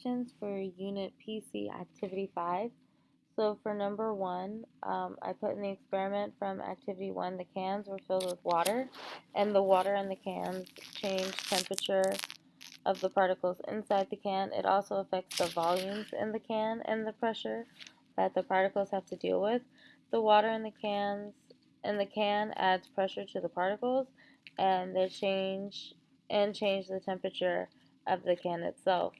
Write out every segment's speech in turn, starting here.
Questions for Unit PC Activity 5. So for number 1, I put in the experiment from Activity 1, the cans were filled with water, and the water in the cans changed temperature of the particles inside the can. It also affects the volumes in the can and the pressure that the particles have to deal with. The water in the can adds pressure to the particles, and they change the temperature of the can itself,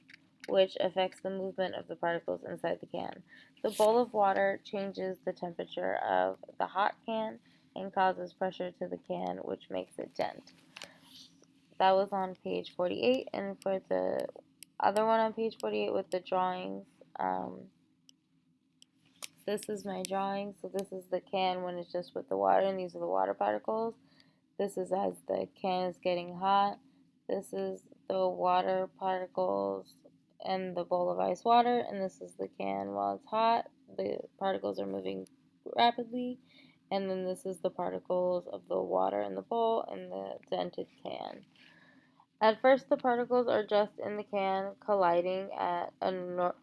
which affects the movement of the particles inside the can. The bowl of water changes the temperature of the hot can and causes pressure to the can, which makes it dent. That was on page 48, and for the other one on page 48 with the drawings, this is my drawing. So this is the can when it's just with the water, and these are the water particles. This is as the can is getting hot. This is the water particles and the bowl of ice water, and this is the can while it's hot. The particles are moving rapidly, and then this is the particles of the water in the bowl and the dented can. At first, the particles are just in the can, colliding at a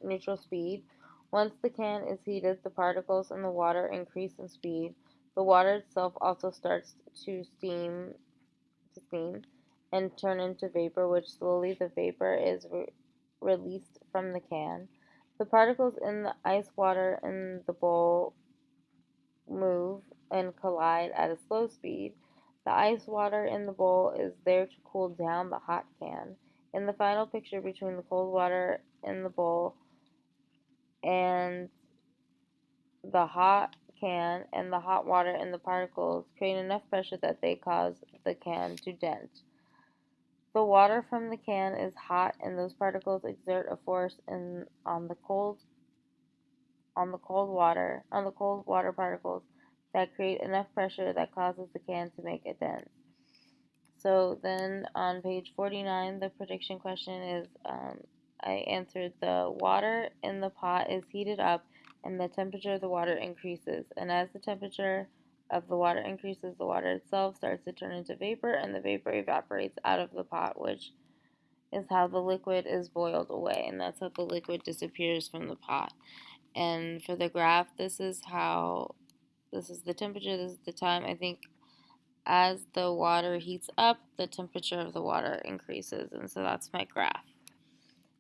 neutral speed. Once the can is heated, the particles in the water increase in speed. The water itself also starts to steam and turn into vapor, which slowly the vapor is released from the can. The particles in the ice water in the bowl move and collide at a slow speed. The ice water in the bowl is there to cool down the hot can. In the final picture between the cold water in the bowl and the hot can and the hot water in the particles create enough pressure that they cause the can to dent. The water from the can is hot, and those particles exert a force on the cold water particles that create enough pressure that causes the can to make a dent. So then on page 49, the prediction question is I answered the water in the pot is heated up and the temperature of the water increases. And as the temperature of the water increases, the water itself starts to turn into vapor, and the vapor evaporates out of the pot, which is how the liquid is boiled away, and that's how the liquid disappears from the pot. And for the graph, this is the temperature, this is the time. I think as the water heats up, the temperature of the water increases, and so that's my graph.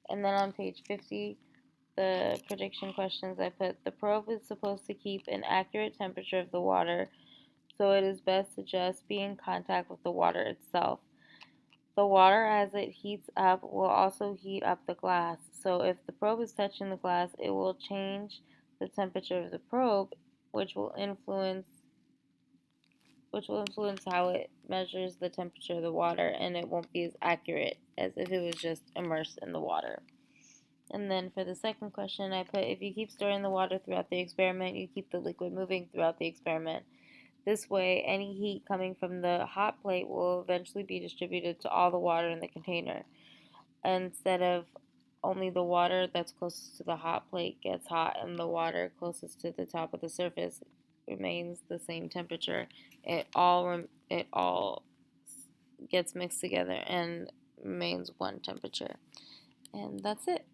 And then on page 50, the prediction questions, I put the probe is supposed to keep an accurate temperature of the water, so it is best to just be in contact with the water itself. The water, as it heats up, will also heat up the glass, so if the probe is touching the glass, it will change the temperature of the probe, which will influence how it measures the temperature of the water, and it won't be as accurate as if it was just immersed in the water. And then for the second question, I put if you keep storing the water throughout the experiment, you keep the liquid moving throughout the experiment. This way, any heat coming from the hot plate will eventually be distributed to all the water in the container. Instead of only the water that's closest to the hot plate gets hot and the water closest to the top of the surface remains the same temperature. It all gets mixed together and remains one temperature. And that's it.